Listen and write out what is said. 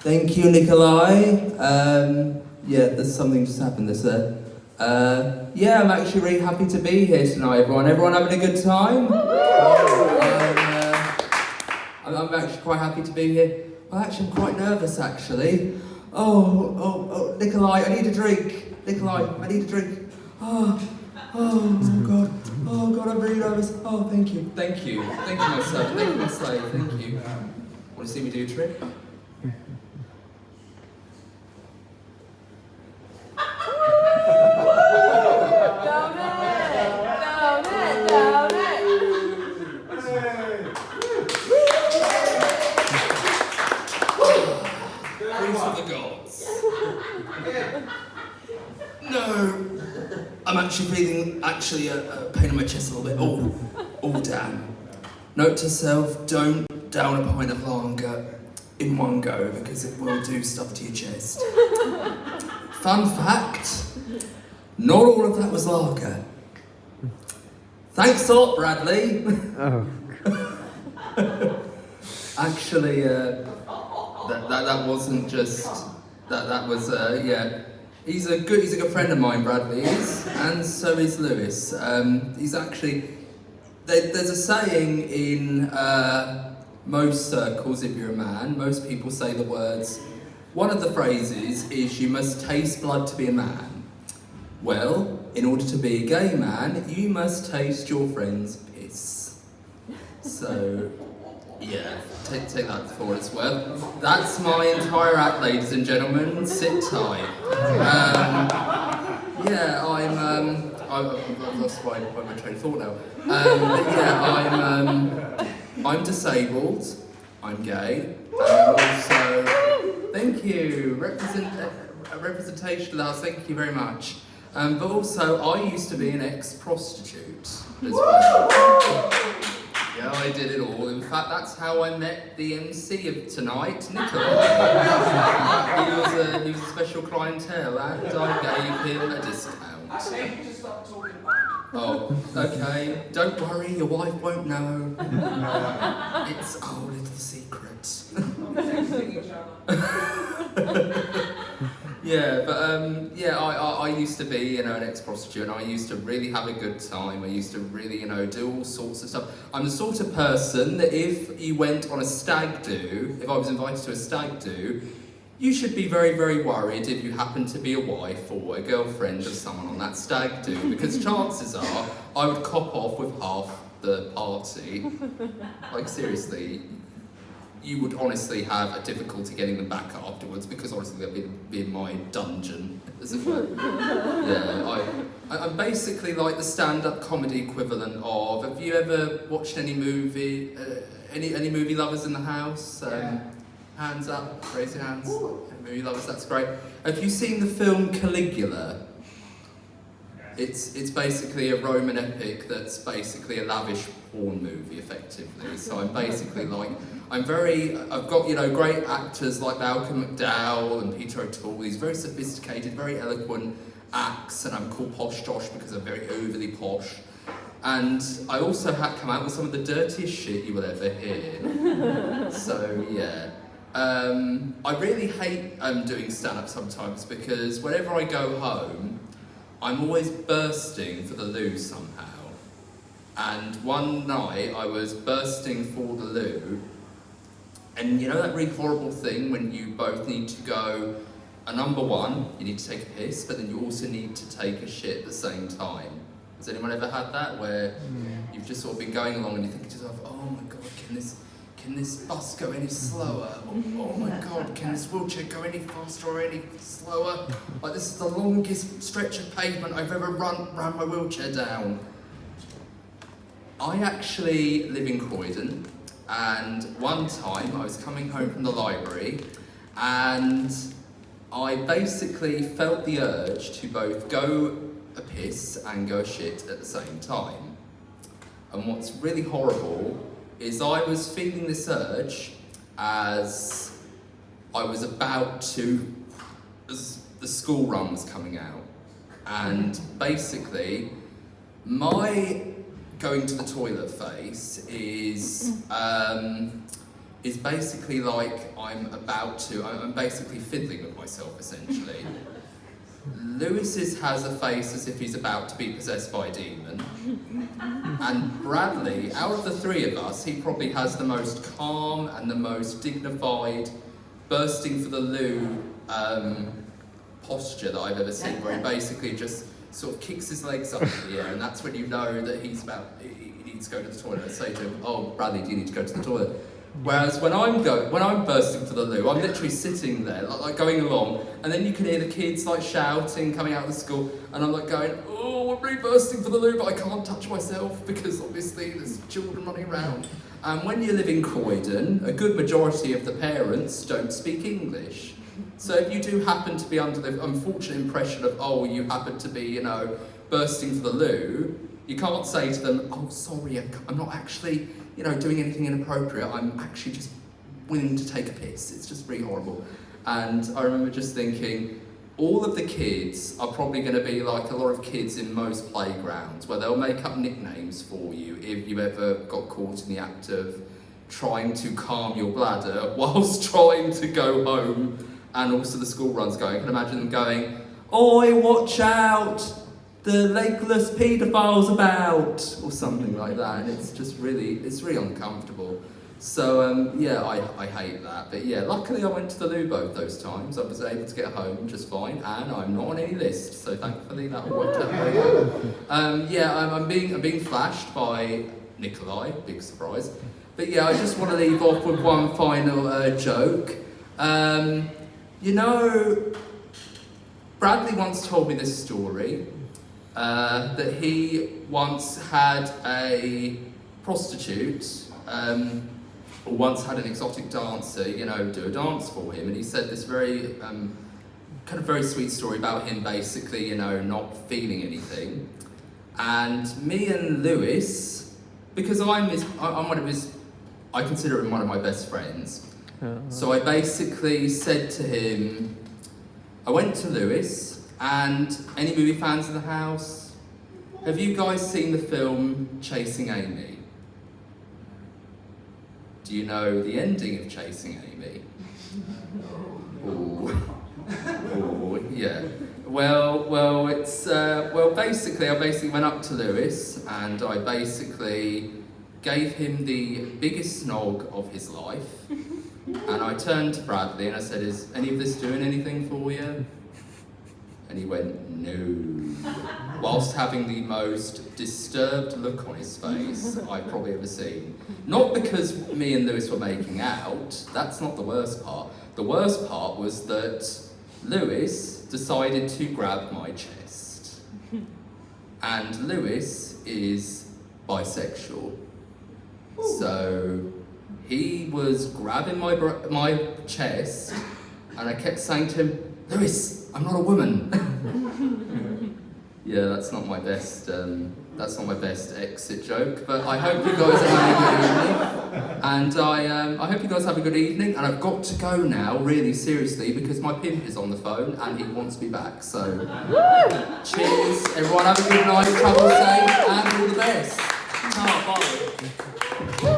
Thank you, Nikolai. Yeah, there's something just happened there. Yeah, I'm actually really happy to be here tonight, everyone. Everyone having a good time? I'm actually quite happy to be here. Well, actually, I'm quite nervous, actually. Oh, Nikolai, I need a drink. Nikolai, I need a drink. Oh, God, I'm really nervous. Oh, thank you, my son, thank you, my slave, thank you. Want to see me do a trick? No, I'm actually feeling a pain in my chest a little bit. Oh, damn. Note to self, don't down a pint of lager in one go because it will do stuff to your chest. Fun fact, not all of that was lager. Thanks a lot, Bradley. Oh. Actually, that wasn't just, that was, yeah. He's a good friend of mine, Bradley is, and so is Lewis. He's actually, there's a saying in most circles, if you're a man, most people say the words, one of the phrases is you must taste blood to be a man. Well, in order to be a gay man, you must taste your friend's piss. So, yeah, take that for what it's worth. That's my entire act, ladies and gentlemen. Sit tight. Yeah, I've lost my train of thought now. But yeah, I'm disabled. I'm gay. And also, thank you. Representation allows. Thank you very much. But also, I used to be an ex-prostitute as well. Yeah, I did it all. In fact, that's how I met the MC of tonight, Nikolai. He was a special clientele, and I gave him a discount. I think you just stop talking about it. Oh, okay. Don't worry, your wife won't know. It's our little secret. Yeah, but yeah, I used to be, an ex-prostitute, and I used to really have a good time. I used to really, do all sorts of stuff. I'm the sort of person that if you went on a stag do, if I was invited to a stag do, you should be very, very worried if you happen to be a wife or a girlfriend of someone on that stag do, because chances are I would cop off with half the party. Like, seriously. You would honestly have a difficulty getting them back afterwards because honestly they'd be in my dungeon, as it were. Yeah, I'm basically like the stand-up comedy equivalent of. Have you ever watched any movie? Any movie lovers in the house? Hands up, raise your hands. Movie lovers, that's great. Have you seen the film Caligula? It's basically a Roman epic that's basically a lavish porn movie, effectively. So I'm basically like, I've got, great actors like Malcolm McDowell and Peter O'Toole, these very sophisticated, very eloquent acts, and I'm called Posh Josh because I'm very overly posh. And I also had come out with some of the dirtiest shit you will ever hear. So, yeah. I really hate doing stand-up sometimes because whenever I go home, I'm always bursting for the loo somehow. And one night I was bursting for the loo, and you know that really horrible thing when you both need to go, number one, you need to take a piss, but then you also need to take a shit at the same time. Has anyone ever had that, where you've just sort of been going along and you think to yourself, oh my God, can this bus go any slower? Oh my God, can this wheelchair go any faster or any slower? Like, this is the longest stretch of pavement I've ever run my wheelchair down. I actually live in Croydon, and one time I was coming home from the library and I basically felt the urge to both go a piss and go a shit at the same time. And what's really horrible is I was feeling this urge as I was about to, as the school run was coming out. And basically, my going to the toilet phase is is basically like I'm basically fiddling with myself, essentially. Lewis's has a face as if he's about to be possessed by a demon. And Bradley, out of the three of us, he probably has the most calm and the most dignified, bursting for the loo posture that I've ever seen, where he basically just sort of kicks his legs up in the air, and that's when you know that he needs to go to the toilet. I say to him, "Oh, Bradley, do you need to go to the toilet?" Whereas when I'm bursting for the loo, I'm literally sitting there, like going along, and then you can hear the kids like shouting, coming out of the school, and I'm like going, "Oh, I'm really bursting for the loo, but I can't touch myself because obviously there's children running around." And when you live in Croydon, a good majority of the parents don't speak English. So if you do happen to be under the unfortunate impression of, oh, you happen to be, bursting for the loo, you can't say to them, "Oh, sorry, I'm not actually, doing anything inappropriate. I'm actually just willing to take a piss." It's just really horrible. And I remember just thinking, all of the kids are probably going to be like a lot of kids in most playgrounds, where they'll make up nicknames for you if you ever got caught in the act of trying to calm your bladder whilst trying to go home, and also the school runs going. I can imagine them going, "Oi, watch out! The legless paedophile's about," or something like that, and it's really uncomfortable. So I hate that. But yeah, luckily I went to the loo both those times. I was able to get home just fine, and I'm not on any list, so thankfully that worked out very well. I'm being flashed by Nikolai, big surprise. But yeah, I just want to leave off with one final joke. Bradley once told me this story. That he once had a prostitute, or once had an exotic dancer, do a dance for him, and he said this very, very sweet story about him basically, not feeling anything. And me and Lewis, because I'm one of his, I consider him one of my best friends. So I basically said to him, I went to Lewis, and any movie fans in the house, have you guys seen the film Chasing Amy? Do you know the ending of Chasing Amy? Oh, yeah. Well, it's basically, I went up to Lewis and I basically gave him the biggest snog of his life, and I turned to Bradley and I said, "Is any of this doing anything for you?" And he went, "No," whilst having the most disturbed look on his face I've probably ever seen. Not because me and Lewis were making out, that's not the worst part. The worst part was that Lewis decided to grab my chest. And Lewis is bisexual. So he was grabbing my chest, and I kept saying to him, "Lewis, I'm not a woman." Yeah, that's not my best exit joke, but I hope you guys are having a good evening. And I hope you guys have a good evening, and I've got to go now, really seriously, because my pimp is on the phone and he wants me back. So, cheers, everyone, have a good night, travel safe, and all the best. Oh, bye.